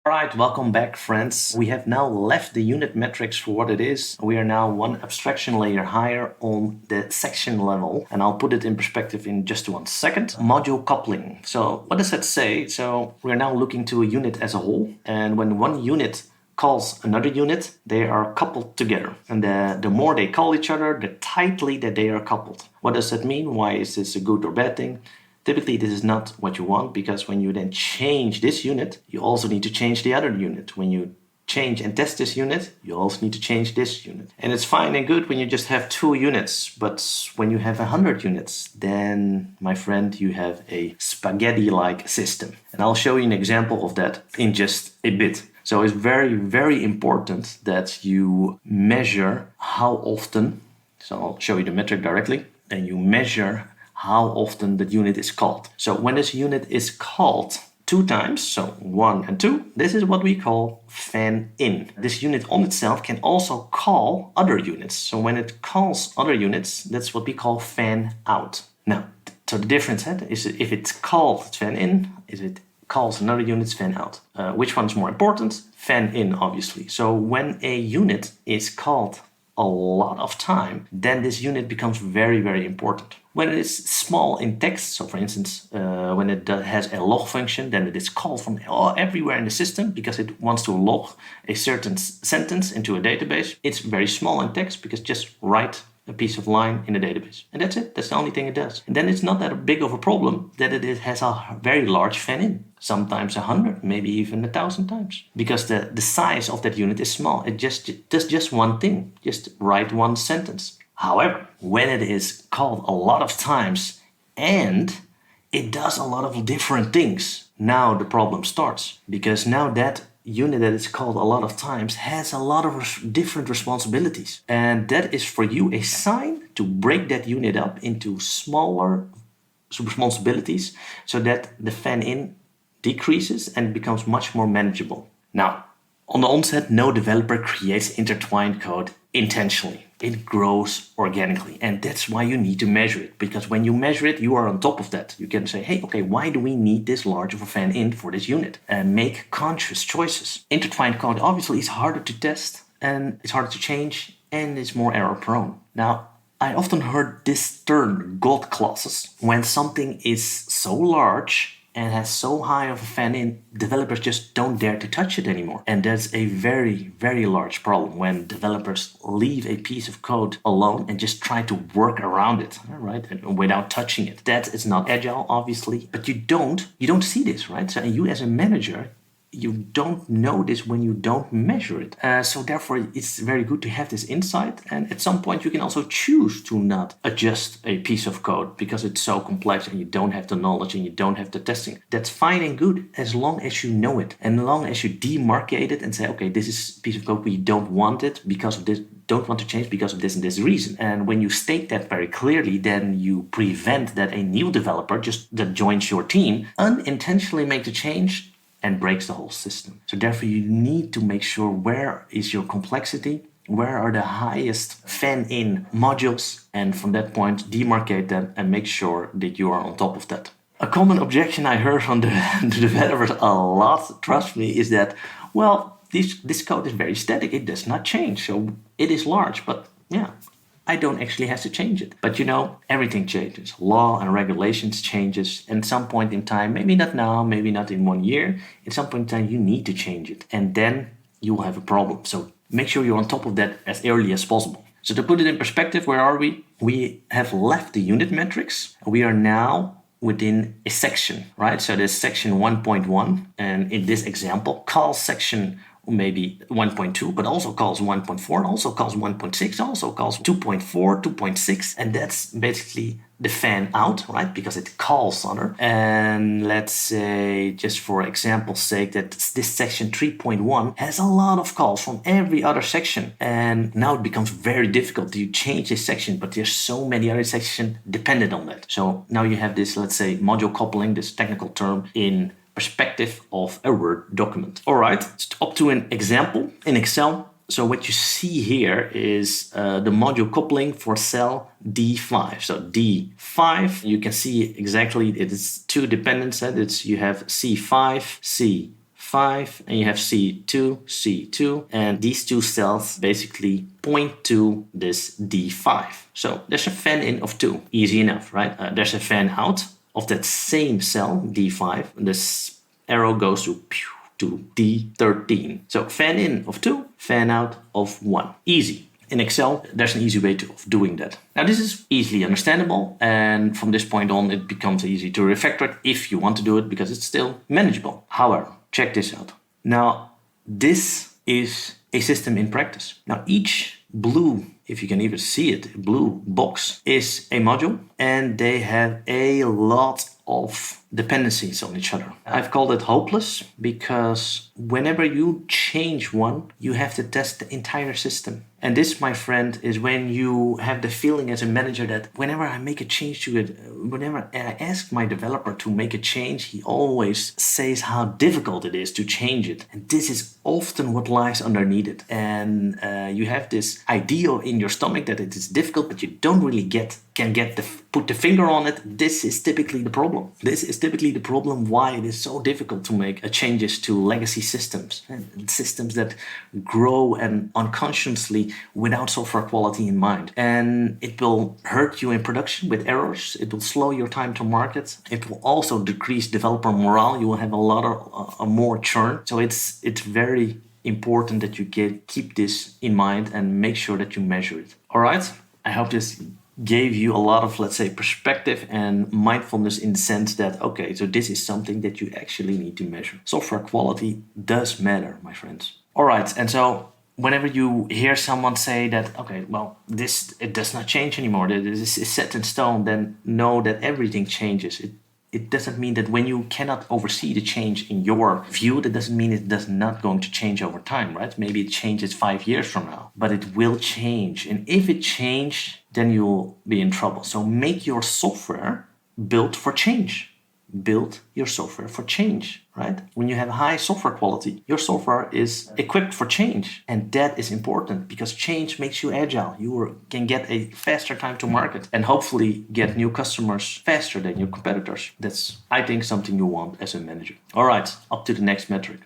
Alright, welcome back friends. We have now left the unit metrics for what it is. We are now one abstraction layer higher on the section level, and I'll put it in perspective in just 1 second. Module coupling. So what does that say? So we're now looking to a unit as a whole, and when one unit calls another unit, they are coupled together. And the more they call each other, the tightly that they are coupled. What does that mean? Why is this a good or bad thing? Typically, this is not what you want, because when you then change this unit, you also need to change the other unit. When you change and test this unit, you also need to change this unit. And it's fine and good when you just have 2 units, but when you have 100 units, then, my friend, you have a spaghetti-like system. And I'll show you an example of that in just a bit. So it's very, very important that you measure how often, so I'll show you the metric directly, and you measure how often the unit is called. So when this unit is called 2 times, so 1 and 2, this is what we call fan in. This unit on itself can also call other units. So when it calls other units, that's what we call fan out. Now, so the difference is if it's called, it's fan in. If it calls another unit, it's fan out. Which one's more important? Fan in, obviously. So when a unit is called a lot of time, then this unit becomes very, very important. When it is small in text, so for instance, when it has a log function, then it is called from everywhere in the system because it wants to log a certain sentence into a database. It's very small in text because just write a piece of line in the database. And that's it. That's the only thing it does. And then it's not that big of a problem that it has a very large fan in. Sometimes 100, maybe even 1,000 times. Because the size of that unit is small. It does just one thing. Just write one sentence. However, when it is called a lot of times and it does a lot of different things, now the problem starts. Because now that unit that is called a lot of times has a lot of different responsibilities. And that is for you a sign to break that unit up into smaller responsibilities so that the fan in decreases and becomes much more manageable. Now, on the onset, no developer creates intertwined code intentionally. It grows organically, and that's why you need to measure it, because when you measure it, you are on top of that. You can say, hey, okay, why do we need this large of a fan in for this unit? And make conscious choices. Intertwined code obviously is harder to test, and it's harder to change, and it's more error prone. Now, I often heard this term, God clauses. When something is so large and has so high of a fan in, developers just don't dare to touch it anymore. And that's a very, very large problem when developers leave a piece of code alone and just try to work around it, right? And without touching it. That is not agile, obviously, but you don't see this, right? So you as a manager, you don't know this when you don't measure it. So therefore, it's very good to have this insight. And at some point, you can also choose to not adjust a piece of code because it's so complex and you don't have the knowledge and you don't have the testing. That's fine and good as long as you know it. And as long as you demarcate it and say, okay, this is a piece of code we don't want it because of this, don't want to change because of this and this reason. And when you state that very clearly, then you prevent that a new developer that joins your team unintentionally make the change and breaks the whole system. So therefore, you need to make sure where is your complexity, where are the highest fan-in modules, and from that point, demarcate them and make sure that you are on top of that. A common objection I heard from the developers a lot, trust me, is that, well, this code is very static. It does not change. So it is large, but yeah, I don't actually have to change it. But everything changes. Law and regulations changes. And at some point in time, maybe not now, maybe not in 1 year, at some point in time you need to change it. And then you will have a problem. So make sure you're on top of that as early as possible. So to put it in perspective, where are we? We have left the unit metrics. We are now within a section, right? So there's section 1.1. And in this example, call section maybe 1.2, but also calls 1.4, also calls 1.6, also calls 2.4, 2.6, and that's basically the fan out, right? Because it calls other. And let's say, just for example's sake, that this section 3.1 has a lot of calls from every other section. And now it becomes very difficult to change this section, but there's so many other sections dependent on that. So now you have this, let's say, module coupling, this technical term in perspective of a Word document. All right, up to an example in Excel. So what you see here is the module coupling for cell D5. So D5, you can see exactly it is 2 dependents. You have C5, C5, 5, and you have C2, C2, and these two cells basically point to this D5. So there's a fan in of 2, easy enough, right? There's a fan out of that same cell, D5, and this arrow goes to D13. So fan in of 2, fan out of 1. Easy. In Excel, there's an easy way of doing that. Now this is easily understandable, and from this point on it becomes easy to refactor it if you want to do it, because it's still manageable. However, check this out. Now this is a system in practice. Now each blue, if you can even see it, blue box is a module, and they have a lot of dependencies on each other. I've called it hopeless because whenever you change one, you have to test the entire system. And this, my friend, is when you have the feeling as a manager that whenever I make a change to it, whenever I ask my developer to make a change, he always says how difficult it is to change it. And this is often what lies underneath it. And you have this idea in your stomach that it is difficult, but you don't really put the finger on it. This is typically the problem. This is typically the problem why it is so difficult to make changes to legacy systems, and systems that grow and unconsciously without software quality in mind. And it will hurt you in production with errors. It will slow your time to market. It will also decrease developer morale. You will have a lot of more churn. So it's very important that you keep this in mind and make sure that you measure it. All right. I hope this gave you a lot of, let's say, perspective and mindfulness in the sense that, okay, so this is something that you actually need to measure. Software quality does matter, my friends. All right. And so whenever you hear someone say that, okay, well, it does not change anymore, this is set in stone, then know that everything changes. It doesn't mean that when you cannot oversee the change in your view, that doesn't mean it does not going to change over time, right? Maybe it changes 5 years from now, but it will change. And if it changes, then you'll be in trouble. So make your software built for change. Build your software for change, right? When you have high software quality, your software is equipped for change. And that is important because change makes you agile. You can get a faster time to market and hopefully get new customers faster than your competitors. That's, I think, something you want as a manager. All right, up to the next metric.